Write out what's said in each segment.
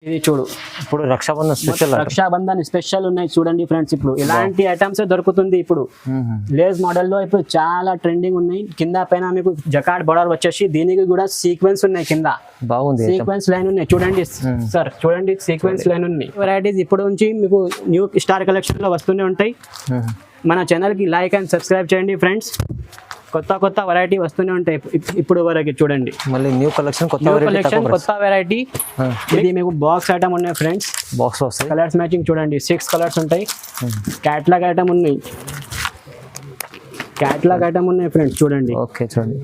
ఇది చూడు, ఇప్పుడు రక్షాబంధన్ స్పెషల్ ఉన్నాయి చూడండి ఫ్రెండ్స్. ఇప్పుడు ఇలాంటి ఐటమ్స్ దొరుకుతుంది. ఇప్పుడు లేస్ మోడల్ లో ఇప్పుడు చాలా ట్రెండింగ్ ఉన్నాయి. కింద పైన మీకు జకార్డ్ బోర్డర్ వచ్చేసి దీనికి కూడా సీక్వెన్స్ ఉన్నాయి. కింద బాగుంది, సీక్వెన్స్ లైన్ ఉన్నాయి చూడండి సార్. చూడండి సీక్వెన్స్ లైన్ ఉన్నాయి. వెరైటీస్ ఇప్పుడు నుంచి మీకు న్యూ స్టార్ కలెక్షన్ లో వస్తూనే ఉంటాయి. మన ఛానల్ కి లైక్ అండ్ సబ్స్క్రైబ్ చేయండి ఫ్రెండ్స్. కొత్త కొత్త వెరైటీ వస్తూనే ఉంటాయి. ఇప్పుడు వరకు చూడండి, మళ్ళీ న్యూ కలెక్షన్, కొత్త వెరైటీ. ఇది మీకు బాక్స్ ఐటమ్ ఉన్నాయి ఫ్రెండ్స్. బాక్స్ వస్తాయి, కలర్స్ మ్యాచింగ్ చూడండి. 6 కలర్స్ ఉంటాయి. క్యాట్లాగ్ ఐటమ్ ఉన్నాయి. క్యాట్లాగ్ ఐటమ్ ఉన్నాయి ఫ్రెండ్స్ చూడండి. ఓకే చూడండి,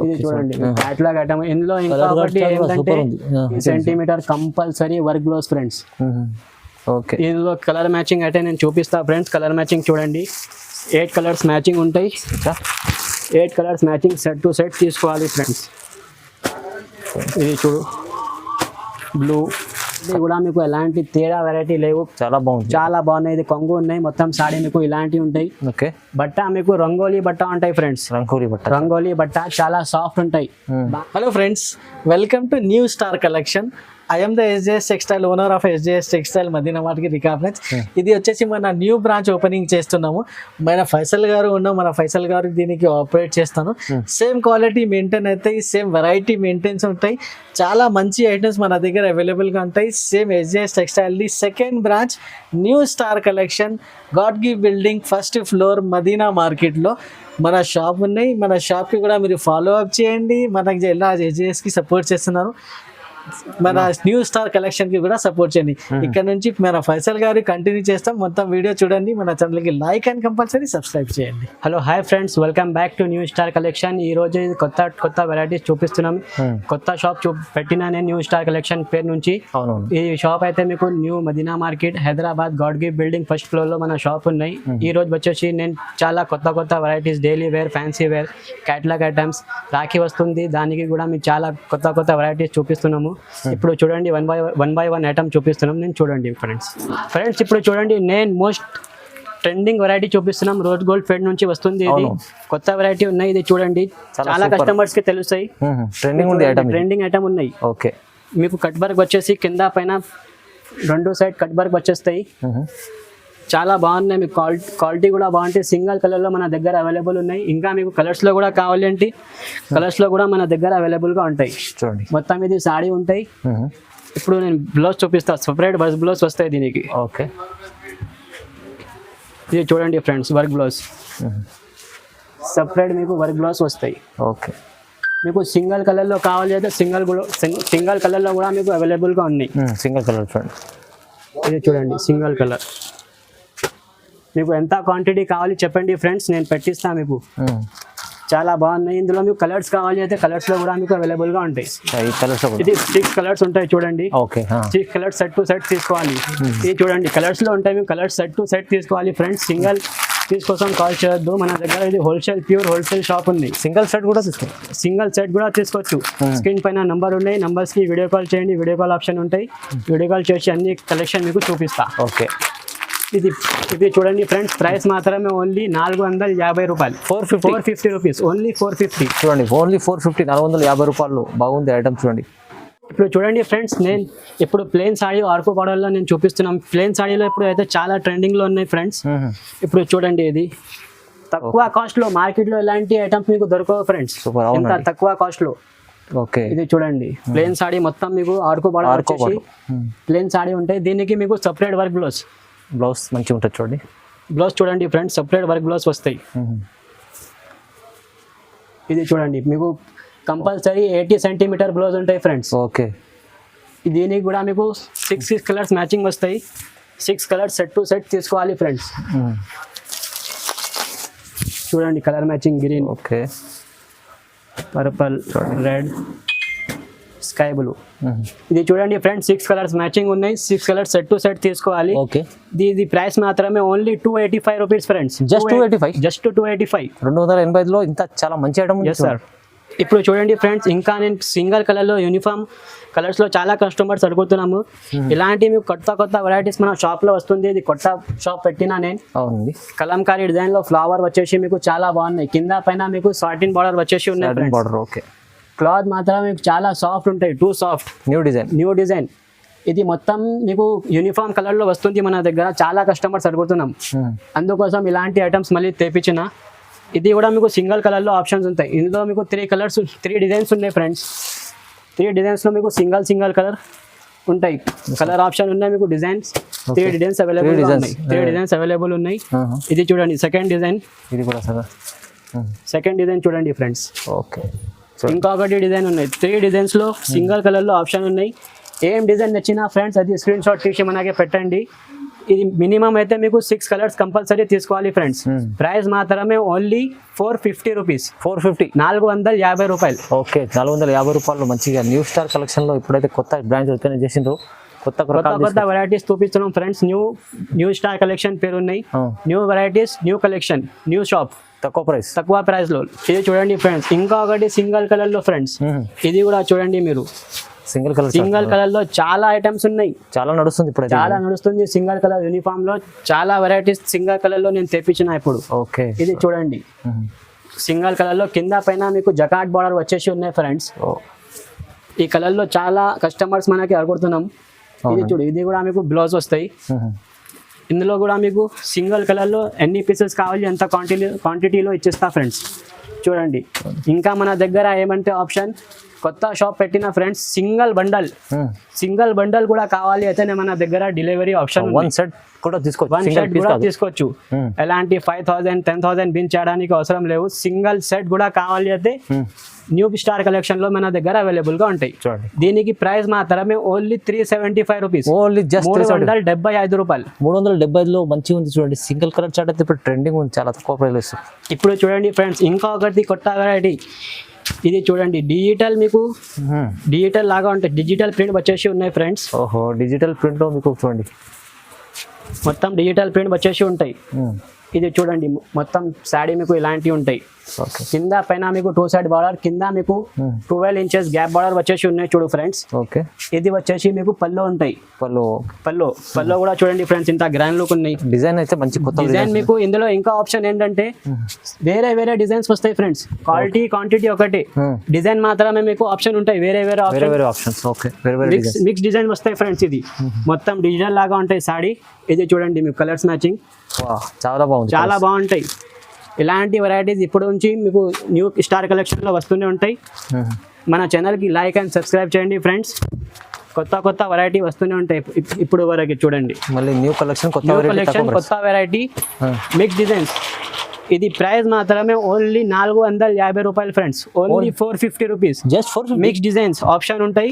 ఇది చూడండి క్యాట్లాగ్ ఐటమ్. ఇందులో ఇంకా ఒకటి ఏంటంటే centimetre compulsory work gloves friends. Okay, ఇందులో కలర్ మ్యాచింగ్ అయితే నేను చూపిస్తా ఫ్రెండ్స్. కలర్ మ్యాచింగ్ చూడండి, 8 కలర్స్ మ్యాచింగ్ ఉంటాయి. 8 colours matching set to set తీసుకోవాలి ఫ్రెండ్స్. ఇది చూడు బ్లూ. ఇది కూడా మీకు ఎలాంటి తేడా వెరైటీ లేవు, చాలా బాగుంది, చాలా బాగున్నాయి. ఇది కొంగు ఉన్నాయి, మొత్తం సాడీ మీకు ఇలాంటివి ఉంటాయి. ఓకే, బట్ట మీకు రంగోలీ బట్ట ఉంటాయి ఫ్రెండ్స్. రంగోలీ బట్ట చాలా సాఫ్ట్ ఉంటాయి. Hello friends, welcome to new star collection. I'm the SJS textile, owner of SJS textile Madina market records. ఇది వచ్చేసి మన న్యూ బ్రాంచ్ ఓపెనింగ్ చేస్తున్నాము. మన ఫైసల్ గారు ఉన్నాం, మన ఫైసల్ గారు దీనికి ఆపరేట్ చేస్తాను. సేమ్ క్వాలిటీ మెయింటైన్ అవుతాయి, సేమ్ వెరైటీ మెయింటైన్స్ ఉంటాయి. చాలా మంచి ఐటమ్స్ మన దగ్గర అవైలబుల్గా ఉంటాయి. సేమ్ SJS టెక్స్టైల్ది second branch new star collection, Gadgi building, first floor, Madina మార్కెట్లో మన షాప్ ఉన్నాయి. మన షాప్కి కూడా మీరు ఫాలో అప్ చేయండి. మనకి ఎలా SJSకి సపోర్ట్ చేస్తున్నారు, మన న్యూ స్టార్ కలెక్షన్ కి కూడా సపోర్ట్ చేయండి. ఇక్కడ నుంచి మన ఫైసల్ గారు కంటిన్యూ చేస్తాం. మొత్తం వీడియో చూడండి, మన ఛానల్ కి లైక్ అండ్ కంపల్సరీ సబ్స్క్రైబ్ చేయండి. Hello hi friends, welcome back to new star collection. ఈ రోజు కొత్త కొత్త వెరైటీస్ చూపిస్తున్నాం. కొత్త షాప్ పెట్టిన నేను న్యూ స్టార్ కలెక్షన్ పేరు నుంచి. ఈ షాప్ అయితే మీకు new Madina market, Hyderabad, Gadgi building first floor లో మన షాప్ ఉన్నాయి. ఈ రోజు వచ్చేసి నేను చాలా కొత్త కొత్త varieties, daily wear, fancy wear, catalogue items, rakhi వస్తుంది, దానికి కూడా మీకు చాలా కొత్త కొత్త వెరైటీస్ చూపిస్తున్నాము. ఇప్పుడు చూడండి, వన్ బై వన్ ఐటమ్ చూపిస్తున్నాం. నేను చూడండి ఫ్రెండ్స్ ఇప్పుడు చూడండి, నేను మోస్ట్ ట్రెండింగ్ వెరైటీ చూపిస్తున్నాం. రోజ్ గోల్డ్ ఫెడ్ నుంచి వస్తుంది. ఇది కొత్త వెరైటీ ఉన్నాయి. ఇది చూడండి, చాలా కస్టమర్స్ కి తెలుస్తాయి. ట్రెండింగ్ ఐటమ్ ఉన్నాయి. ఓకే, మీకు కట్ వర్క్ వచ్చేసి కింద పైన 2 సైడ్ కట్ వర్క్ వచ్చేస్తాయి. చాలా బాగున్నాయి. మీకు క్వాలిటీ కూడా బాగుంటాయి. సింగిల్ కలర్లో మన దగ్గర అవైలబుల్ ఉన్నాయి. ఇంకా మీకు కలర్స్లో కూడా కావాలి అంటే కలర్స్లో కూడా మన దగ్గర అవైలబుల్గా ఉంటాయి. చూడండి, మొత్తం ఇది సాడీ ఉంటాయి. ఇప్పుడు నేను బ్లౌజ్ చూపిస్తాను. సపరేట్ బ్లౌజ్ వస్తాయి దీనికి. ఓకే, ఇది చూడండి ఫ్రెండ్స్, వర్క్ బ్లౌజ్ సపరేట్ మీకు వర్క్ బ్లౌజ్ వస్తాయి. ఓకే, మీకు సింగిల్ కలర్లో కావాలి అయితే సింగిల్ కలర్లో కూడా మీకు అవైలబుల్గా ఉన్నాయి. సింగిల్ కలర్ ఫ్రెండ్, ఇది చూడండి సింగిల్ కలర్. మీకు ఎంత క్వాంటిటీ కావాలి చెప్పండి ఫ్రెండ్స్, నేను పెట్టిస్తాను మీకు. చాలా బాగున్నాయి. ఇందులో మీకు కలర్స్ కావాలి అయితే కలర్స్లో కూడా మీకు అవైలబుల్గా ఉంటాయి. ఇది 6 కలర్స్ ఉంటాయి చూడండి. 6 కలర్స్ సెట్ టు సెట్ తీసుకోవాలి. ఇది చూడండి, కలర్స్లో ఉంటాయి. మీకు కలర్స్ సెట్ టు సెట్ తీసుకోవాలి ఫ్రెండ్స్. సింగిల్ తీసుకోసం కాల్ చేయొద్దు. మన దగ్గర ఇది ప్యూర్ హోల్సేల్ షాప్ ఉంది. సింగిల్ సెట్ కూడా తీసుకోవచ్చు. స్క్రీన్ పైన నంబర్ ఉన్నాయి, నంబర్స్కి వీడియో కాల్ చేయండి. వీడియో కాల్ ఆప్షన్ ఉంటాయి. వీడియో కాల్ చేసి అన్ని కలెక్షన్ మీకు చూపిస్తా. ఓకే, ఇది చూడండి ఫ్రెండ్స్, ప్రైస్ మాత్రమే ఓన్లీ 450 రూపాయలు. 450 రూపీస్, ఓన్లీ 450. చూడండి, ఓన్లీ 450, 450 రూపాయలు. బాగుంది ఐటమ్ చూడండి. ఇప్పుడు చూడండి ఫ్రెండ్స్, నేను ఇప్పుడు ప్లేన్ సాడీ ఆర్కో మోడల్లో నేను చూపిస్తున్నాను. ప్లేన్ సాడీలో ఇప్పుడు అయితే చాలా ట్రెండింగ్లో ఉన్నాయి ఫ్రెండ్స్. ఇప్పుడు చూడండి, ఇది తక్కువ కాస్ట్లో, మార్కెట్లో ఇలాంటి ఐటమ్స్ మీకు దొరకవు ఫ్రెండ్స్, ఇంత తక్కువ కాస్ట్లో. ఓకే, ఇది చూడండి, ప్లేన్ సాడీ మొత్తం మీకు ఆర్కో మోడల్ వచ్చేసి ప్లేన్ సాడీ ఉంటాయి. దీనికి మీకు సపరేట్ వర్క్ బ్లౌజ్ మంచిగా ఉంటుంది చూడండి. బ్లౌజ్ చూడండి ఫ్రెండ్స్, సపరేట్ వర్క్ బ్లౌజ్ వస్తాయి. ఇది చూడండి, మీకు కంపల్సరీ 80 సెంటీమీటర్ బ్లౌజ్ ఉంటాయి ఫ్రెండ్స్. ఓకే, దీనికి కూడా మీకు 6 కలర్స్ మ్యాచింగ్ వస్తాయి. 6 కలర్స్ సెట్ టు సెట్ తీసుకోవాలి ఫ్రెండ్స్. చూడండి, colour matching green, okay, purple, red, sky blue. ఇది చూడండి ఫ్రెండ్స్, 6 కలర్స్ మ్యాచింగ్ ఉన్నాయి. 6 కలర్స్ సెట్ టు సెట్ తీసుకోవాలి. ఓకే, ఇది ప్రైస్ మాత్రమే ఓన్లీ 285 రూపీస్ ఫ్రెండ్స్. జస్ట్ 285. 285లో ఇంత చాలా మంచి ఐటమ్ ఉంది సార్. ఇప్పుడు చూడండి ఫ్రెండ్స్, ఇంకా నేను సింగిల్ కలర్లో యూనిఫామ్ కలర్స్లో చాలా కస్టమర్స్ అడుగుతున్నాము. ఇలాంటి మీకు కొత్త కొత్త వెరైటీస్ మన షాప్లో వస్తుంది. ఇది కొత్త షాప్ పెట్టినా నేను. అవునండి, కలంకారీ డిజైన్లో ఫ్లవర్ వచ్చేసి మీకు చాలా బాగున్నాయి. కింద పైన మీకు సాటిన్ బార్డర్ వచ్చేసి ఉన్నాయి. బార్డర్. ఓకే, క్లాత్ మాత్రం మీకు చాలా సాఫ్ట్ ఉంటాయి, టూ సాఫ్ట్. న్యూ డిజైన్ ఇది మొత్తం మీకు యూనిఫామ్ కలర్లో వస్తుంది మన దగ్గర. చాలా కస్టమర్స్ అడుగుతున్నాం, అందుకోసం ఇలాంటి ఐటమ్స్ మళ్ళీ తెప్పించిన. ఇది కూడా మీకు సింగిల్ కలర్లో ఆప్షన్స్ ఉంటాయి. ఇందులో మీకు 3 డిజైన్స్ ఉన్నాయి ఫ్రెండ్స్. 3 డిజైన్స్లో మీకు సింగిల్ కలర్ ఉంటాయి. కలర్ ఆప్షన్ ఉన్నాయి మీకు. డిజైన్స్ 3 డిజైన్స్ అవైలబుల్ ఉన్నాయి. 3 డిజైన్స్ అవైలబుల్ ఉన్నాయి. ఇది చూడండి సెకండ్ డిజైన్. ఇది కూడా సెకండ్ డిజైన్ చూడండి ఫ్రెండ్స్. ఓకే, ఇంకొకటి డిజైన్ ఉన్నాయి. 3 డిజైన్స్లో సింగిల్ కలర్లో ఆప్షన్ ఉన్నాయి. ఏం డిజైన్ నచ్చినా ఫ్రెండ్స్ అది స్క్రీన్ షాట్ తీసి మనకి పెట్టండి. ఇది మినిమం అయితే మీకు 6 కలర్స్ కంపల్సరీ తీసుకోవాలి ఫ్రెండ్స్. ప్రైస్ మాత్రమే ఓన్లీ 450 రూపీస్. 450 రూపాయలు. ఓకే, 450 రూపాయలు మంచిగా న్యూ స్టార్ కలెక్షన్ లో ఇప్పుడైతే కొత్త బ్రాంచ్ ఓపెన్ చేసిండ్రు. కొత్త వెరైటీస్ చూపిస్తున్నాం ఫ్రెండ్స్. న్యూ స్టార్ కలెక్షన్ పేరు ఉన్నాయి. New varieties, new collection, new shop, తక్కువ ప్రైస్ లో. ఇది చూడండి ఫ్రెండ్స్. ఇంకొకటి సింగిల్ కలర్ లో ఫ్రెండ్స్. ఇది కూడా చూడండి మీరు. సింగిల్ కలర్ లో చాలా ఐటమ్స్ ఉన్నాయి. చాలా నడుస్తుంది సింగిల్ కలర్ యూనిఫామ్ లో చాలా వెరైటీస్ సింగిల్ కలర్ లో నేను తెప్పించిన ఇప్పుడు. ఓకే, ఇది చూడండి సింగిల్ కలర్ లో కింద పైన మీకు జకాట్ బార్డర్ వచ్చేసి ఉన్నాయి ఫ్రెండ్స్. ఈ కలర్ లో చాలా కస్టమర్స్ మనకి అడుగుతున్నాం. ఇది చూడు, ఇది కూడా మీకు బ్లౌజ్ వస్తాయి. ఇందులో కూడా మీకు సింగిల్ కలర్ లో ఎన్ని పీసెస్ కావాలి అంత క్వాంటిటీలో ఇచ్చేస్తా ఫ్రెండ్స్. చూడండి ఇంకా మన దగ్గర ఏమంటే ఆప్షన్ కొత్త షాప్ పెట్టిన ఫ్రెండ్స్ సింగిల్ బండల్ కూడా కావాలి అయితే మన దగ్గర డెలివరీ ఆప్షన్. వన్ సెట్ కూడా తీసుకోవచ్చు. ఎలాంటి 5,000 10,000 బిల్ చేయడానికి అవసరం లేవు. సింగిల్ సెట్ కూడా కావాలి అయితే న్యూ స్టార్ కలెక్షన్ లో మన దగ్గర అవైలబుల్ గా ఉంటాయి. దీనికి ప్రైస్ మాత్రమే ఓన్లీ 375 రూపీస్. ఓన్లీ జస్ట్ 375 రూపాయలు. 375 లో మంచిగా ఉంది చూడండి. సింగిల్ కలర్ చార్ట్ అయితే ఇప్పుడు ట్రెండింగ్ ఉంది, చాలా తక్కువ ప్రైస్. ఇప్పుడు చూడండి ఫ్రెండ్స్ ఇంకొకటి కొత్త వెరైటీ. ఇది చూడండి డిజిటల్, మీకు డిజిటల్ లాగా ఉంటాయి. డిజిటల్ ప్రింట్ వచ్చేసి ఉన్నాయి ఫ్రెండ్స్. ఓహో, డిజిటల్ ప్రింట్ లో మీకు చూడండి మొత్తం డిజిటల్ ప్రింట్ వచ్చేసి ఉంటాయి. ఇది చూడండి మొత్తం శాడీ మీకు ఇలాంటివి ఉంటాయి. కింద పైన మీకు 2 సైడ్ బార్డర్, కింద మీకు 12 ఇంచెస్ గ్యాప్ బార్డర్ వచ్చేసి ఉన్నాయి చూడు ఫ్రెండ్స్. ఓకే, ఇది వచ్చేసి మీకు పల్లో ఉంటాయి. పల్లో కూడా చూడండి ఫ్రెండ్స్ ఇంత గ్రాండ్ లుక్ ఉన్నాయి. డిజైన్ అయితే మంచి కొత్త డిజైన్. మీకు ఇందులో ఇంకా ఆప్షన్ ఏంటంటే వేరే డిజైన్స్ వస్తాయి ఫ్రెండ్స్. క్వాంటిటీ ఒకటి, డిజైన్ మాత్రమే మీకు ఆప్షన్ ఉంటాయి. వేరే ఆప్షన్స్. ఓకే, మిక్స్ డిజైన్ వస్తాయి ఫ్రెండ్స్. ఇది మొత్తం డిజిటల్ లాగా ఉంటాయి సాడీ. ఇది చూడండి మీకు కలర్స్ మ్యాచింగ్ చాలా బాగుంటాయి. ఇలాంటి వెరైటీస్ ఇప్పుడు నుంచి మీకు న్యూ స్టార్ కలెక్షన్లో వస్తూనే ఉంటాయి. మన ఛానల్కి లైక్ అండ్ సబ్స్క్రైబ్ చేయండి ఫ్రెండ్స్. కొత్త వెరైటీ వస్తూనే ఉంటాయి. ఇప్పుడు వరకు చూడండి మళ్ళీ న్యూ కలెక్షన్, కొత్త వెరైటీ, మిక్స్ డిజైన్స్. ఇది ప్రైస్ మాత్రమే ఓన్లీ 450 రూపాయలు friends. Only 450 rupees. Just 450. Mix designs option ఉంటాయి.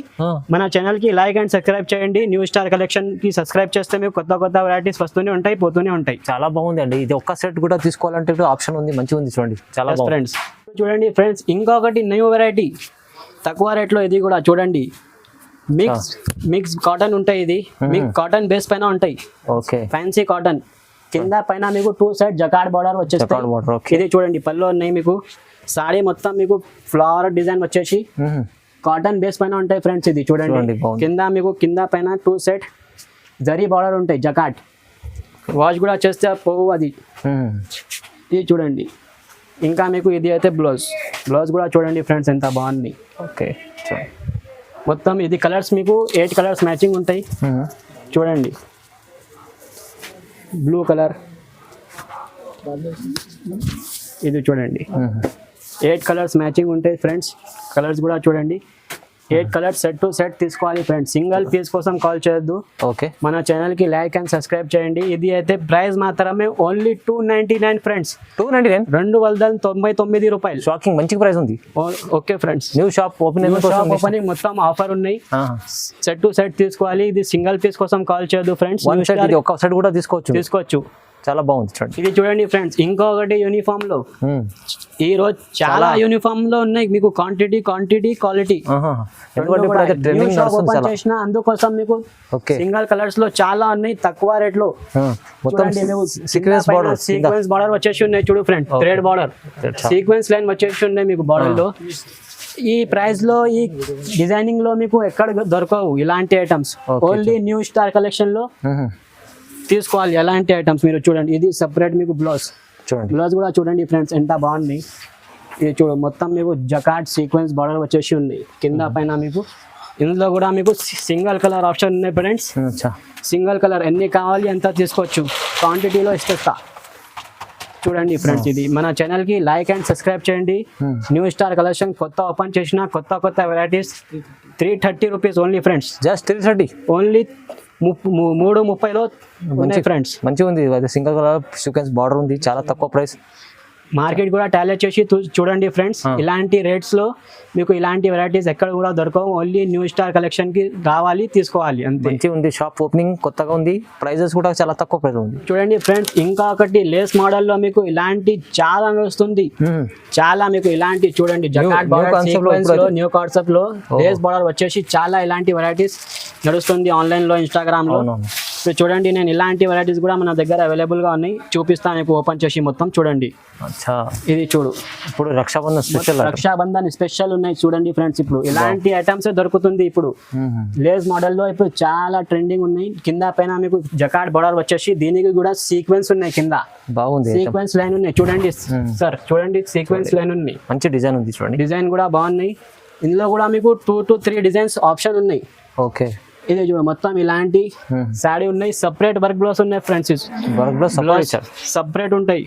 మన ఛానల్ కి లైక్ అండ్ సబ్స్క్రైబ్ చేయండి. న్యూ స్టార్ కలెక్షన్ కి సబ్స్క్రైబ్ చేస్తే మీకు కొత్త వెరైటీస్ వస్తూనే ఉంటాయి, పోతూనే ఉంటాయి. చాలా బాగుంది అండి. ఇది ఒక్క సెట్ కూడా తీసుకోవాలంటే ఆప్షన్ ఉంది, మంచిగా ఉంది చూడండి. చాలా ఫ్రెండ్స్ చూడండి ఫ్రెండ్స్ ఇంకొకటి న్యూ వెరైటీ తక్కువ రేట్లో. ఇది కూడా చూడండి మిక్స్ కాటన్ ఉంటాయి. ఇది మిక్స్ కాటన్ బేస్ పైన ఉంటాయి. Okay, fancy cotton. కింద పైన మీకు 2 సైడ్ జకాట్ బార్డర్ వచ్చేస్తాయి. ఇది చూడండి పళ్ళు ఉన్నాయి మీకు. సారీ మొత్తం మీకు ఫ్లవర్ డిజైన్ వచ్చేసి కాటన్ బేస్ పైన ఉంటాయి ఫ్రెండ్స్. ఇది చూడండి కింద పైన 2 సెట్ జరీ బార్డర్ ఉంటాయి. జకాట్ వాష్ కూడా చేస్తే పోవు అది. ఇది చూడండి. ఇంకా మీకు ఇది అయితే బ్లౌజ్ కూడా చూడండి ఫ్రెండ్స్ ఎంత బాగుంది. ఓకే, మొత్తం ఇది కలర్స్ మీకు 8 కలర్స్ మ్యాచింగ్ ఉంటాయి. చూడండి బ్లూ కలర్, ఇది చూడండి 8 కలర్స్ మ్యాచింగ్ ఉంటాయి ఫ్రెండ్స్. కలర్స్ కూడా చూడండి 8 కలర్స్ సెట్ టు సెట్ తీసుకోవాలి ఫ్రెండ్స్. సింగిల్ పీస్ కోసం కాల్ చేయొద్దు. ఓకే, మన ఛానల్ కి లైక్ అండ్ సబ్స్క్రైబ్ చేయండి. ఇది అయితే ప్రైస్ మాత్రమే ఓన్లీ 299 ఫ్రెండ్స్. 299 రూపాయలు. షాకింగ్, మంచి ప్రైస్ ఉంది. Okay friends, new shop opening మొత్తం ఆఫర్ ఉన్నాయి. సెట్ టు సెట్ తీసుకోవాలి. ఇది సింగిల్ పీస్ కోసం కాల్ చేయొద్దు ఫ్రెండ్స్. ఒక సెట్ కూడా తీసుకోవచ్చు. చాలా బాగుంది చూడండి. ఇది చూడండి ఫ్రెండ్స్ ఇంకొకటి యూనిఫామ్ లో. ఈ రోజు చాలా యూనిఫామ్ లో ఉన్నాయి మీకు. క్వాంటిటీ క్వాలిటీ చేసిన అందుకోసం మీకు సింగిల్ కలర్స్ లో చాలా ఉన్నాయి తక్కువ రేట్ లో. సీక్వెన్స్ బార్డర్ వచ్చేసి ఉన్నాయి చూడు friend. Thread border, sequence line వచ్చేసి ఉన్నాయి మీకు బార్డర్ లో. ఈ ప్రైస్ లో ఈ డిజైనింగ్ లో మీకు ఎక్కడ దొరకవు ఇలాంటి items. Only new star collection లో తీసుకోవాలి ఎలాంటి ఐటమ్స్. మీరు చూడండి ఇది సెపరేట్ మీకు బ్లౌజ్ కూడా చూడండి ఫ్రెండ్స్ ఎంత బాగుంది. ఇది చూడు మొత్తం మీకు జకాట్ సీక్వెన్స్ బార్డర్ వచ్చేసి ఉంది కింద పైన మీకు. ఇందులో కూడా మీకు సింగిల్ కలర్ ఆప్షన్ ఉన్నాయి ఫ్రెండ్స్. సింగిల్ కలర్ ఎన్ని కావాలి ఎంత తీసుకోవచ్చు, క్వాంటిటీలో ఇస్తా. చూడండి ఫ్రెండ్స్, ఇది మన ఛానల్కి లైక్ అండ్ సబ్స్క్రైబ్ చేయండి. న్యూ స్టార్ కలెక్షన్ కొత్త ఓపెన్ చేసిన కొత్త varieties 330 rupees only friends. Just 330 only 330లో ఉన్నాయి ఫ్రెండ్స్. మంచిగా ఉంది, సింగిల్ కలర్ సీక్వెన్స్ బార్డర్ ఉంది, చాలా తక్కువ ప్రైస్. మార్కెట్ కూడా టాలెట్ చేసి చూడండి ఫ్రెండ్స్. ఇలాంటి రేట్స్ లో మీకు ఇలాంటి వెరైటీస్ ఎక్కడ కూడా దొరకవు. ఓన్లీ న్యూ స్టార్ కలెక్షన్ కి రావాలి, తీసుకోవాలి అంతే. మంచిగా ఉంది, షాప్ ఓపెనింగ్ కొత్తగా ఉంది, ప్రైజెస్ కూడా చాలా తక్కువ ప్రైస్ ఉంది. చూడండి ఫ్రెండ్స్, ఇంకా ఒకటి లేస్ మోడల్ లో మీకు ఇలాంటి చాలా వస్తుంది. చాలా మీకు ఇలాంటి చూడండి జకాట్ బార్డర్ సీక్వెన్స్ లో న్యూ కాన్సెప్ట్ లో లేస్ బార్డర్ వచ్చేసి చాలా ఇలాంటి వెరైటీస్ నడుస్తుంది ఆన్లైన్ లో, ఇన్స్టాగ్రామ్ లో. సో చూడండి, నేను ఇలాంటి వెరైటీస్ కూడా మన దగ్గర అవైలబుల్ గా ఉన్నాయి, చూపిస్తాను మీకు ఓపెన్ చేసి మొత్తం. చూడండి, ఇది చూడు, ఇప్పుడు రక్షాబంధన్ స్పెషల్ ఉన్నాయి చూడండి ఫ్రెండ్స్. ఇప్పుడు ఇలాంటి ఐటమ్స్ దొరుకుతుంది ఇప్పుడు లేస్ మోడల్ లో. ఇప్పుడు చాలా ట్రెండింగ్ ఉన్నాయి. కింద పైన మీకు జకాట్ బార్డర్ వచ్చేసి దీనికి కూడా సీక్వెన్స్ ఉన్నాయి, కింద బాగుంది, సీక్వెన్స్ లైన్ ఉన్నాయి. చూడండి సార్, చూడండి సీక్వెన్స్ లైన్ ఉన్నాయి, మంచి డిజైన్ ఉంది. చూడండి డిజైన్ కూడా బాగున్నాయి. ఇందులో కూడా మీకు 2 to 3 డిజైన్స్ ఆప్షన్ ఉన్నాయి. ఓకే, ఇది చూడు మొత్తం ఇలాంటి శారీ ఉన్నాయి. సపరేట్ వర్క్ బ్లౌజ్ ఉన్నాయి ఫ్రెండ్స్, సపరేట్ ఉంటాయి.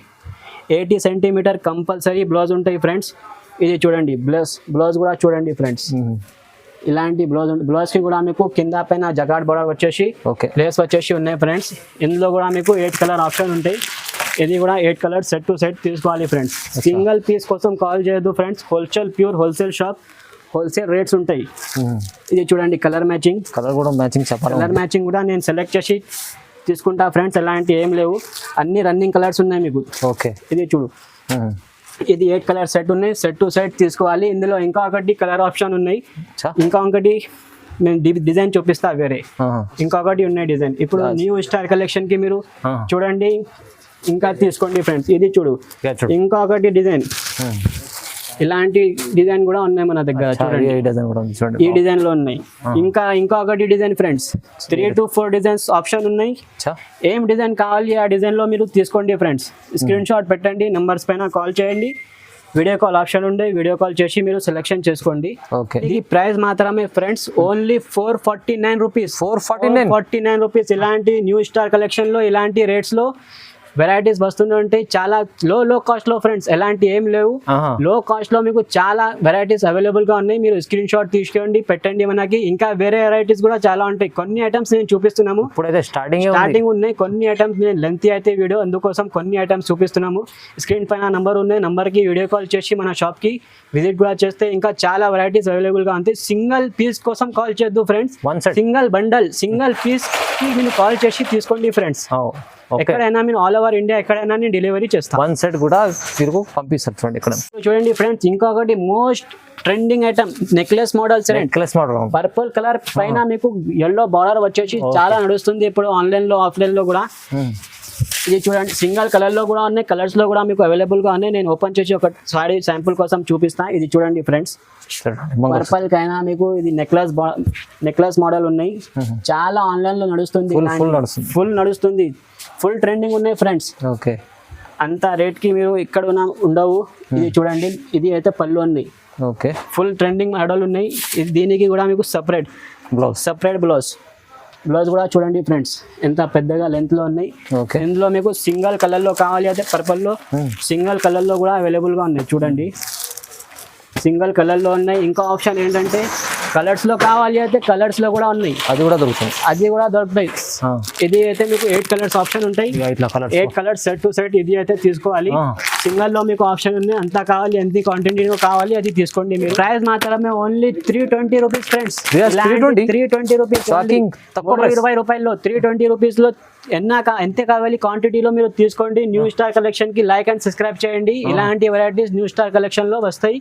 80 సెంటీమీటర్ కంపల్సరీ బ్లౌజ్ ఉంటాయి ఫ్రెండ్స్. ఇది చూడండి బ్లౌజ్ కూడా చూడండి ఫ్రెండ్స్. ఇలాంటి బ్లౌజ్ కి కూడా మీకు కింద పైన జకాట్ బార్డర్ వచ్చేసి లేస్ వచ్చేసి ఉన్నాయి ఫ్రెండ్స్. ఇందులో కూడా మీకు 8 కలర్ ఆప్షన్ ఉంటాయి. ఇది కూడా 8 కలర్ సెట్ టు సెట్ తీసుకోవాలి ఫ్రెండ్స్. సింగిల్ పీస్ కోసం కాల్ చేయొద్దు friends. Pure wholesale shop, wholesale rates ఉంటాయి. ఇది చూడండి కలర్ మ్యాచింగ్, కలర్ మ్యాచింగ్ కూడా నేను సెలెక్ట్ చేసి తీసుకుంటా ఫ్రెండ్స్. ఎలాంటి ఏం లేవు, అన్ని రన్నింగ్ కలర్స్ ఉన్నాయి మీకు. ఓకే, ఇది చూడు, ఇది 8 కలర్ సెట్ ఉన్నాయి, సెట్ టు సెట్ తీసుకోవాలి. ఇందులో ఇంకా ఒకటి కలర్ ఆప్షన్ ఉన్నాయి, ఇంకా ఒకటి నేను డిజైన్ చూపిస్తా వేరే, ఇంకొకటి ఉన్నాయి డిజైన్. ఇప్పుడు న్యూ స్టార్ కలెక్షన్ కి మీరు చూడండి, ఇంకా తీసుకోండి ఫ్రెండ్స్. ఇది చూడు, ఇంకొకటి డిజైన్, ఇలాంటి డిజైన్ కూడా ఉన్నాయి మన దగ్గర. చూడండి ఈ డిజైన్ లో ఉన్నాయి. ఇంకొకటి design friends, 3 to 4 designs option ఉన్నాయి. ఏం డిజైన్ కావాలి ఆ డిజైన్ లో మీరు తీసుకోండి ఫ్రెండ్స్. స్క్రీన్ షాట్ పెట్టండి, నంబర్స్ పైన కాల్ చేయండి. వీడియో కాల్ ఆప్షన్ ఉండే, వీడియో కాల్ చేసి మీరు సెలెక్షన్ చేసుకోండి. ఈ ప్రైస్ మాత్రమే ఫ్రెండ్స్, ఓన్లీ 449 రూపీస్. 449 రూపీస్. ఇలాంటి న్యూ స్టార్ కలెక్షన్ లో ఇలాంటి రేట్స్ లో వెరైటీస్ వస్తూనే ఉంటాయి. చాలా లో కాస్ట్ లో ఫ్రెండ్స్, ఎలాంటి ఏం లేవు. లో కాస్ట్ లో మీకు చాలా వెరైటీస్ అవైలబుల్ గా ఉన్నాయి. మీరు స్క్రీన్ షాట్ తీసుకోండి, పెట్టండి. మనకి ఇంకా వేరే వెరైటీస్ కూడా చాలా ఉంటాయి. కొన్ని ఐటమ్స్ నేను చూపిస్తున్నాము, స్టార్టింగ్ ఉన్నాయి. కొన్ని ఐటమ్స్ నేను లెంత్ అయితే వీడియో, అందుకోసం కొన్ని ఐటమ్స్ చూపిస్తున్నాము. స్క్రీన్ పైన నంబర్ ఉన్నాయి, నంబర్ కి వీడియో కాల్ చేసి మన షాప్ కి విజిట్ కూడా చేస్తే ఇంకా చాలా వెరైటీస్ అవైలబుల్ గా ఉంటాయి. సింగిల్ పీస్ కోసం కాల్ చేయొద్దు friends, single bundle, single piece కి మీరు కాల్ చేసి తీసుకోండి ఫ్రెండ్స్. ఎక్కడైనా మీరు ఆల్ ఓవర్ ఇండియా ఎక్కడైనా నేను డెలివరీ చేస్తాను. 1 సెట్ కూడా తిరుగు పంపిస్తారు. చూడండి ఇక్కడ చూడండి ఫ్రెండ్స్, ఇంకొకటి most trending item necklace model set. Necklace model purple colour పైన మీకు ఎల్లో బార్డర్ వచ్చేసి చాలా నడుస్తుంది ఇప్పుడు ఆన్లైన్ లో, ఆఫ్లైన్ లో కూడా. ఇది చూడండి, సింగిల్ కలర్ లో కూడా ఉన్నాయి, కలర్స్ లో కూడా మీకు అవైలబుల్ గా ఉన్నాయి. నేను ఓపెన్ చేసి ఒక సారీ శాంపుల్ కోసం చూపిస్తాను. ఇది చూడండి ఫ్రెండ్స్, పర్పుల్ కైనా మీకు ఇది నెక్లెస్ మోడల్ ఉన్నాయి. చాలా ఆన్లైన్ లో నడుస్తుంది, ఫుల్ నడుస్తుంది, ఫుల్ ట్రెండింగ్ ఉన్నాయి ఫ్రెండ్స్. ఓకే, అంత రేట్ కి మీరు ఇక్కడ ఉండవు. ఇది చూడండి, ఇది అయితే పళ్ళు ఉంది. ఓకే, ఫుల్ ట్రెండింగ్ మోడల్ ఉన్నాయి. దీనికి కూడా మీకు సపరేట్ బ్లౌజ్ కూడా చూడండి ఫ్రెండ్స్, ఎంత పెద్దగా లెంత్ లో ఉన్నాయి. ఇందులో మీకు సింగిల్ కలర్ లో కావాలి అయితే పర్పుల్ లో, సింగిల్ కలర్ లో కూడా అవైలబుల్ గా ఉన్నాయి. చూడండి, సింగిల్ కలర్ లో ఉన్నాయి. ఇంకా ఆప్షన్ ఏంటంటే కలర్స్ లో కావాలి అయితే కలర్స్ లో కూడా ఉన్నాయి, అది కూడా దొరుకుతాయి. ఇది అయితే మీకు 8 కలర్స్ ఆప్షన్ ఉంటాయి. 8 కలర్స్ సెట్ టు సెట్ ఇది అయితే తీసుకోవాలి. సింగిల్ లో మీకు ఆప్షన్ ఉంది, అంతా కావాలి, ఎంత క్వాంటిటీ కావాలి అది తీసుకోండి. మీరు ప్రైస్ మాత్రమే ఓన్లీ 320 రూపీస్ ఫ్రెండ్స్. 320 రూపీస్, 20 రూపాయల్లో 320 రూపీస్ లో ఎంత కావాలి క్వాంటిటీలో మీరు తీసుకోండి. న్యూ స్టార్ కలెక్షన్ కి లైక్ అండ్ సబ్స్క్రైబ్ చేయండి. ఇలాంటి వెరైటీస్ న్యూ స్టార్ కలెక్షన్ లో వస్తాయి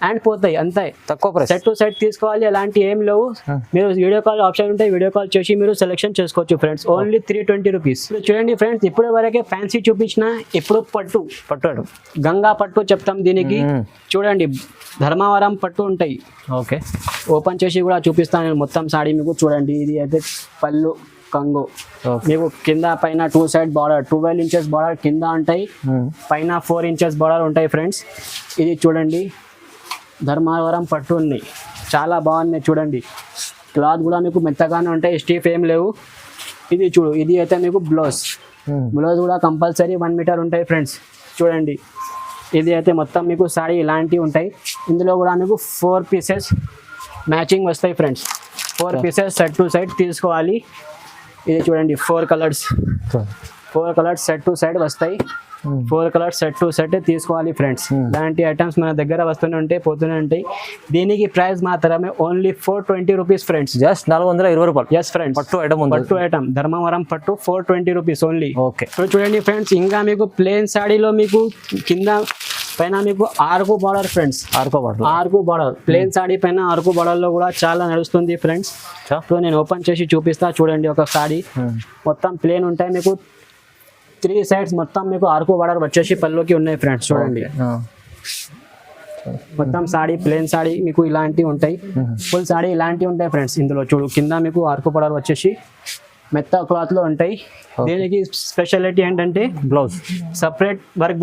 అండ్ పోతాయి, అంతే. తక్కువ ప్రైస్, సెట్ టు సెట్ తీసుకోవాలి, అలాంటి ఏం లేవు. మీరు వీడియో కాల్ ఆప్షన్ ఉంటే వీడియో కాల్ చేసి మీరు సెలెక్షన్ చేసుకోవచ్చు ఫ్రెండ్స్. Only 320 rupees. చూడండి ఫ్రెండ్స్, ఇప్పుడు వరకే ఫ్యాన్సీ చూపించిన, ఇప్పుడు పట్టు గంగా పట్టు చెప్తాం దీనికి. చూడండి, ధర్మవరం పట్టు ఉంటాయి. ఓకే, ఓపెన్ చేసి కూడా చూపిస్తాను నేను మొత్తం సాడీ మీకు. చూడండి, ఇది అయితే పళ్ళు, కంగో. ఓకే. మీకు కింద పైన 2 సైడ్ బార్డర్ 12 ఇంచెస్ బార్డర్ కింద ఉంటాయి, పైన 4 ఇంచెస్ బార్డర్ ఉంటాయి ఫ్రెండ్స్. ఇది చూడండి ధర్మవరం పట్టు ఉన్నాయి, చాలా బాగున్నాయి చూడండి. క్లాత్ కూడా మీకు మెత్తగానే ఉంటాయి, స్టీఫ్ ఏం లేవు. ఇది చూడు, ఇది అయితే మీకు బ్లౌజ్ కూడా కంపల్సరీ 1 మీటర్ ఉంటాయి ఫ్రెండ్స్. చూడండి ఇది అయితే మొత్తం మీకు సాడీ ఇలాంటివి ఉంటాయి. ఇందులో కూడా మీకు 4 పీసెస్ మ్యాచింగ్ వస్తాయి friends. 4 pieces set to side తీసుకోవాలి. ఇది చూడండి 4 కలర్స్ సెట్ టు సైడ్ వస్తాయి. 4 కలర్స్ సెట్ టు సెట్ తీసుకోవాలి ఫ్రెండ్స్. ఇలాంటి ఐటమ్స్ మన దగ్గర వస్తూనే ఉంటాయి, పోతూనే ఉంటాయి. దీనికి ప్రైస్ మాత్రమే ఓన్లీ 420 రూపీస్ ఫ్రెండ్స్. జస్ట్ 420 రూపాయలు. ఎస్ ఫ్రెండ్స్, పట్టు ఐటమ్ ఉంది. పట్టు ఐటమ్ ధర్మవరం పట్టు 420 రూపీస్ ఓన్లీ. ఓకే. ఇప్పుడు చూడండి ఫ్రెండ్స్, ఇంకా మీకు ప్లేన్ సాడీలో మీకు కింద పైన మీకు arc border friends, arc border plane saree పైన ఆర్కు బార్డర్ లో కూడా చాలా నడుస్తుంది ఫ్రెండ్స్. ఇప్పుడు నేను ఓపెన్ చేసి చూపిస్తా చూడండి. ఒక సాడీ మొత్తం ప్లేన్ ఉంటాయి, మీకు 3 సైడ్స్ మొత్తం మీకు ఆర్కు బార్డర్ వచ్చేసి పల్లోకి ఉన్నాయి ఫ్రెండ్స్. చూడండి మొత్తం సాడీ ప్లేన్ సాడీ మీకు ఇలాంటివి ఉంటాయి, ఫుల్ సాడీ ఇలాంటివి ఉంటాయి ఫ్రెండ్స్. ఇందులో చూడు కింద మీకు ఆర్కు బార్డర్ వచ్చేసి మెత్త క్లాత్ లో ఉంటాయి. దీనికి స్పెషాలిటీ ఏంటంటే బ్లౌజ్ సపరేట్ వర్క్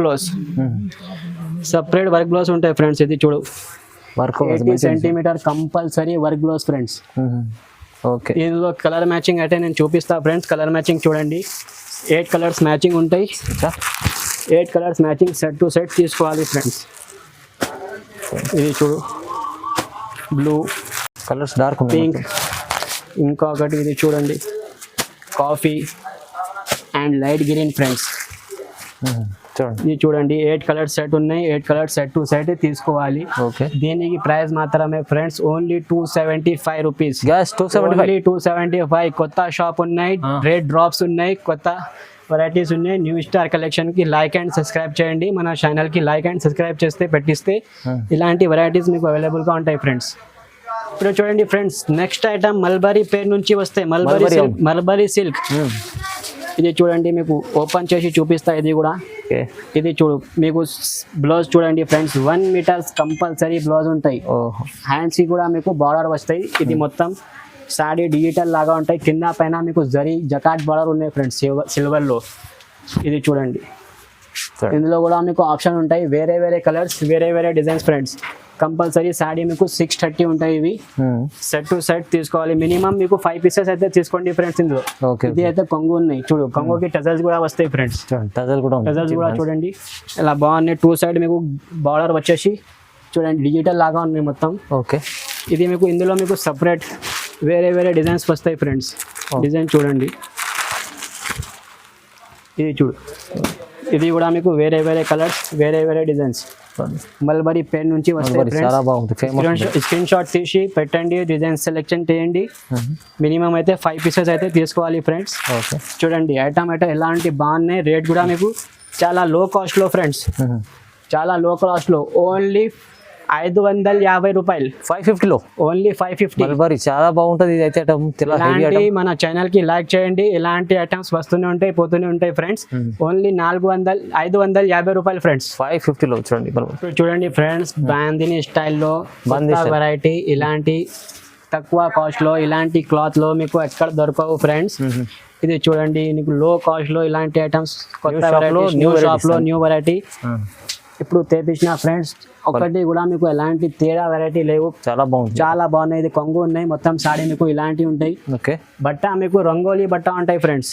బ్లౌజ్ ఉంటాయి ఫ్రెండ్స్. ఇది చూడు 80 centimetre compulsory work blouse friends. Okay. ఇందులో కలర్ మ్యాచింగ్ అయితే నేను చూపిస్తా ఫ్రెండ్స్. కలర్ మ్యాచింగ్ చూడండి, 8 కలర్స్ మ్యాచింగ్ ఉంటాయి. 8 colours matching set to set తీసుకోవాలి ఫ్రెండ్స్. ఇది చూడు బ్లూ కలర్స్ డార్క్ పింక్, ఇంకొకటి ఇది చూడండి coffee and light green friends. చూడండి ఇది చూడండి 8 కలర్స్ సెట్ ఉన్నాయి, 8 కలర్స్ సెట్ టు సెట్ తీసుకోవాలి. ఓకే. దీనికి ప్రైస్ మాత్రమే ఫ్రెండ్స్ ఓన్లీ 275 రూపీస్. గ్యాస్ 275. కొత్త షాప్ ఉన్నాయి, రేట్ డ్రాప్స్ ఉన్నాయి, కొత్త వెరైటీస్ ఉన్నాయి. న్యూ స్టార్ కలెక్షన్ కి లైక్ అండ్ సబ్స్క్రైబ్ చేయండి. మన ఛానల్ కి లైక్ అండ్ సబ్స్క్రైబ్ చేస్తే పెట్టిస్తే ఇలాంటి వెరైటీస్ మీకు అవైలబుల్ గా ఉంటాయి ఫ్రెండ్స్. ఇప్పుడు చూడండి ఫ్రెండ్స్, నెక్స్ట్ ఐటమ్ మల్బరీ పేరు నుంచి వస్తాయి. Mulberry silk. ఇది చూడండి మీకు ఓపెన్ చేసి చూపిస్తా. ఇది కూడా ఇది చూడు మీకు బ్లౌజ్ చూడండి ఫ్రెండ్స్, 1 మీటర్స్ కంపల్సరీ బ్లౌజ్ ఉంటాయి. హ్యాండ్స్ కి కూడా మీకు బార్డర్ వస్తాయి. ఇది మొత్తం సాడీ డిజిటల్ లాగా ఉంటాయి. కింద పైన మీకు జరీ జకాట్ బార్డర్ ఉన్నాయి ఫ్రెండ్స్ సిల్వర్ లో. ఇది చూడండి ఇందులో కూడా మీకు ఆప్షన్ ఉంటాయి, వేరే వేరే కలర్స్, వేరే వేరే డిజైన్స్ ఫ్రెండ్స్. కంపల్సరీ సాడీ మీకు 630 ఉంటాయి. ఇవి సెట్ టు సెట్ తీసుకోవాలి. మినిమం మీకు 5 పీసెస్ అయితే తీసుకోండి ఫ్రెండ్స్ ఇందులో. ఇది అయితే కొంగు ఉన్నాయి, చూడు కొంగుకి టజల్స్ కూడా వస్తాయి ఫ్రెండ్స్. టజల్స్ కూడా చూడండి ఇలా బాగున్నాయి. 2 సైడ్ మీకు బార్డర్ వచ్చేసి చూడండి డిజిటల్ లాగా ఉన్నాయి మొత్తం. ఓకే. ఇది మీకు ఇందులో మీకు సపరేట్ వేరే వేరే డిజైన్స్ వస్తాయి ఫ్రెండ్స్. డిజైన్ చూడండి, ఇది చూడు, ఇది కూడా మీకు వేరే వేరే కలర్స్, వేరే వేరే డిజైన్స్ మల్బరీ పెన్ నుంచి వస్తాయి ఫ్రెండ్స్. స్క్రీన్ షాట్ తీసి పెట్టండి, డిజైన్ సెలెక్షన్ చేయండి. మినిమం అయితే 5 పీసెస్ అయితే తీసుకోవాలి ఫ్రెండ్స్. చూడండి ఐటమ్ అయితే ఎలాంటి బాగున్నాయి. రేట్ కూడా మీకు చాలా లో కాస్ట్ లో ఫ్రెండ్స్, చాలా లో కాస్ట్ లో ఓన్లీ 550 రూపాయలు. 550 లో ఓన్లీ 550. మల్బరీ చాలా బాగుంటుంది. ఇది అయితే ఇలాంటి మన ఛానల్ కి లైక్ చేయండి. ఇలాంటి ఐటమ్స్ వస్తూనే ఉంటాయి, పోతూనే ఉంటాయి ఫ్రెండ్స్. ఓన్లీ 550 రూపాయలు ఫ్రెండ్స్. 550 లో చూడండి. చూడండి ఫ్రెండ్స్, బాందిని స్టైల్లో వెరైటీ, ఇలాంటి తక్కువ కాస్ట్ లో ఇలాంటి క్లాత్ లో మీకు ఎక్కడ దొరకవు ఫ్రెండ్స్. ఇది చూడండి మీకు లో కాస్ట్ లో ఇలాంటి ఐటమ్స్ కొత్త న్యూ షాప్ లో న్యూ వెరైటీ ఇప్పుడు తెప్పించిన ఫ్రెండ్స్. ఒకటి కూడా మీకు ఎలాంటి తేడా వెరైటీ లేవు, చాలా బాగుంది, చాలా బాగున్నాయి. ఇది కొంగు ఉన్నాయి, మొత్తం సాడీ మీకు ఇలాంటివి ఉంటాయి. ఓకే. బట్ట మీకు రంగోలీ బట్ట ఉంటాయి ఫ్రెండ్స్.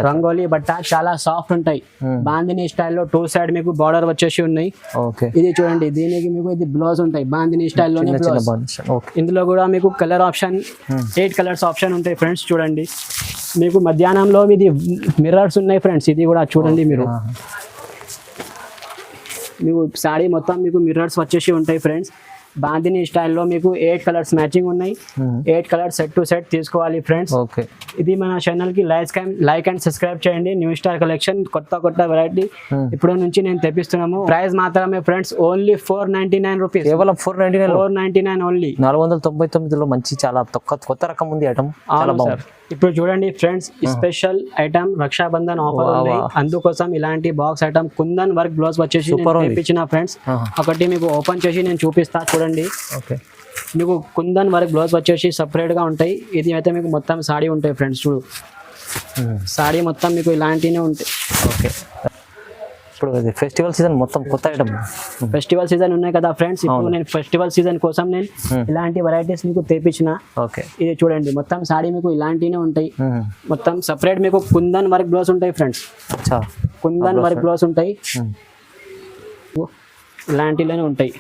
రంగోలీ బట్ట చాలా సాఫ్ట్ ఉంటాయి. బాందిని స్టైల్లో 2 సైడ్ మీకు బార్డర్ వచ్చేసి ఉన్నాయి. ఓకే. ఇది చూడండి, దీనికి మీకు ఇది బ్లౌజ్ ఉంటాయి బాందిని స్టైల్లోనే బ్లౌజ్. ఇందులో కూడా మీకు కలర్ ఆప్షన్ 8 కలర్స్ ఆప్షన్ ఉంటాయి ఫ్రెండ్స్. చూడండి మీకు మధ్యాహ్నంలో ఇది మిర్రర్స్ ఉన్నాయి ఫ్రెండ్స్. ఇది కూడా చూడండి మీరు, మీకు సాడీ మొత్తం మీకు మిర్రర్స్ వచ్చేసి ఉంటాయి ఫ్రెండ్స్. బాందిని స్టైల్లో మీకు 8 కలర్స్ మ్యాచింగ్ ఉన్నాయి. 8 కలర్స్ సెట్ టు సెట్ తీసుకోవాలి ఫ్రెండ్స్. ఓకే. ఇది మన ఛానల్ కి లైక్ అండ్ సబ్స్క్రైబ్ చేయండి. న్యూ స్టార్ కలెక్షన్ కొత్త వెరైటీ ఇప్పుడు నుంచి నేను తెప్పిస్తున్నాము. ప్రైస్ మాత్రమే ఫ్రెండ్స్ ఓన్లీ 499 రూపీస్. కేవలం 499 ఓన్లీ. 499 లో మంచి చాలా కొత్త రకం ఉంది ఐటమ్, చాలా బాగుంది. ఇప్పుడు చూడండి friends, special item Rakshabandhan offer ఉంది. అందుకోసం ఇలాంటి box item kundan work blouse వచ్చేసి తెప్పించిన ఫ్రెండ్స్. ఒకటి మీకు ఓపెన్ చేసి నేను చూపిస్తా చూడండి. ఓకే. మీకు కుందన్ వర్క్ బ్లౌజ్ వచ్చేసి సపరేట్ గా ఉంటాయి. ఇది అయితే మీకు మొత్తం సాడీ ఉంటాయి ఫ్రెండ్స్. చూడు సాడీ మొత్తం మీకు ఇలాంటినే ఉంటాయి. ఓకే, ఇప్పుడు ఇది ఫెస్టివల్ సీజన్ మొత్తం కొత్త ఐటమ్. ఫెస్టివల్ సీజన్ ఉన్నాయి కదా ఫ్రెండ్స్, ఇప్పుడు నేను ఫెస్టివల్ సీజన్ కోసం నేను ఇలాంటి వెరైటీస్ మీకు తెప్పించిన. ఓకే, ఇది చూడండి మొత్తం సాడీ మీకు ఇలాంటినే ఉంటాయి. మొత్తం సపరేట్ మీకు కుందన్ వర్క్ బ్లౌజ్ ఉంటాయి ఫ్రెండ్స్. అచ్చా, కుందన్ వర్క్ బ్లౌజ్ ఉంటాయి, ఇలాంటిలోనే ఉంటాయి.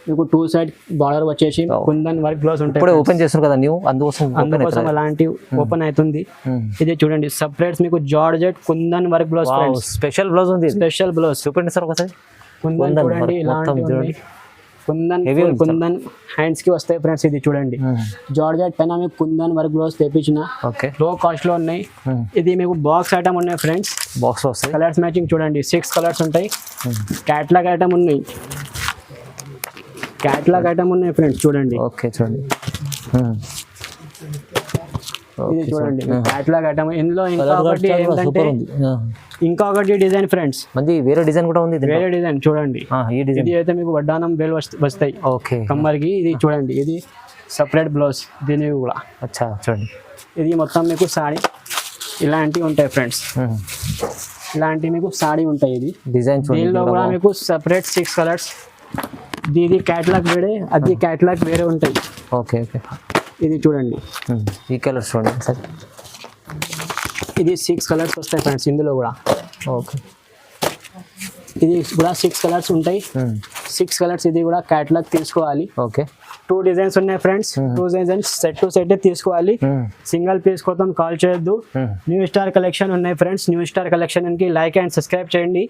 మీకు 2 సైడ్ బార్డర్ వచ్చేసి కుందన్ వర్క్ బ్లౌజ్ ఉంటాయి. ఇప్పుడు ఓపెన్ చేస్తారు కదా న్యూ, అందుకోసం అలాంటి ఓపెన్ అవుతుంది. ఇది చూడండి సపరేట్ మీకు georgette kundan work blouse. Special blouse ఉంది, స్పెషల్ బ్లౌజ్. చూపండి సార్ ఒకసారి. కుందన్ చూడండి ఇలాంటి ఉన్నాయి. కుందన్ హ్యాండ్స్ కి వస్తాయి ఫ్రెండ్స్. ఇది చూడండి జార్జెట్ పైన మీకు కుందన్ వర్క్ బ్లౌజ్ తెప్పించిన. ఓకే, లో కాస్ట్ లో ఉన్నాయి. ఇది మీకు బాక్స్ ఐటమ్ ఉన్నాయి ఫ్రెండ్స్. బాక్స్ లో వస్తాయి. కలర్స్ మ్యాచింగ్ చూడండి 6 కలర్స్ ఉంటాయి. క్యాట్లాగ్ ఐటమ్ ఉన్నాయి. క్యాట్లాగ్ ఐటమ్ ఉన్నాయి ఫ్రెండ్స్ చూడండి. ఓకే, చూడండి ఇది చూడండి క్యాట్లాగ్ ఐటమ్. ఇందులో ఇంకొకటి డిజైన్ ఫ్రెండ్స్, మంది వేరే డిజైన్ కూడా ఉంది. వేరే డిజైన్ చూడండి. ఈ డిజైన్ ఇది అయితే మీకు వడ్డానం బెల్ వస్తాయి. ఓకే, కమ్మర్కి. ఇది చూడండి ఇది సపరేట్ బ్లౌజ్ దీనికి కూడా. అచ్చా, చూడండి ఇది మొత్తం మీకు సాడీ ఇలాంటివి ఉంటాయి ఫ్రెండ్స్. ఇలాంటివి మీకు సాడీ ఉంటాయి. ఇది డిజైన్ చూడండి. దీనిలో కూడా మీకు సపరేట్ 6 కలర్స్. ఇది క్యాట్లాగ్ వేరే, అది క్యాట్లాగ్ వేరే ఉంటాయి. ఓకే, ఓకే, ఇది చూడండి ఈ కలర్స్ చూడండి సార్. ఇది 6 కలర్స్ వస్తాయి ఫ్రెండ్స్ ఇందులో కూడా. ఓకే, ఇది కూడా 6 కలర్స్ ఉంటాయి. 6 కలర్స్. ఇది కూడా క్యాట్లాగ్ తీసుకోవాలి. ఓకే, 2 డిజైన్స్ ఉన్నాయి friends. 2 designs set to set తీసుకోవాలి. సింగిల్ పీస్ కోసం కాల్ చేయొద్దు. న్యూ స్టార్ కలెక్షన్ ఉన్నాయి ఫ్రెండ్స్. న్యూ స్టార్ కలెక్షన్ కి లైక్ అండ్ సబ్స్క్రైబ్ చేయండి.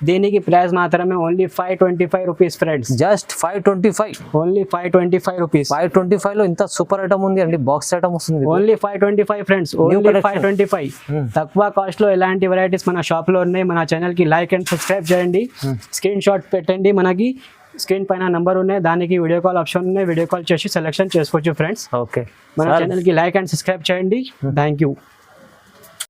దీనికి ప్రైస్ మాత్రమే only 525 rupees friends. Just 525, only 525 rupees. 525 లో ఇంత సూపర్ ఐటమ్ ఉంది అండి. బాక్స్ ఐటమ్ వస్తుంది. Only 525 friends. ఓన్లీ 525. తక్కువ కాస్ట్ లో ఎలాంటి వెరైటీస్ మన షాప్ లో ఉన్నాయి. మన ఛానల్ కి లైక్ అండ్ సబ్స్క్రైబ్ చేయండి. స్క్రీన్ షాట్ పెట్టండి. మనకి స్క్రీన్ పైన నంబర్ ఉన్నాయి, దానికి వీడియో కాల్ ఆప్షన్ ఉన్నాయి. వీడియో కాల్ చేసి సెలెక్షన్ చేసుకోవచ్చు ఫ్రెండ్స్. ఓకే, మన ఛానల్ కి లైక్ అండ్ సబ్స్క్రైబ్ చేయండి. Thank you.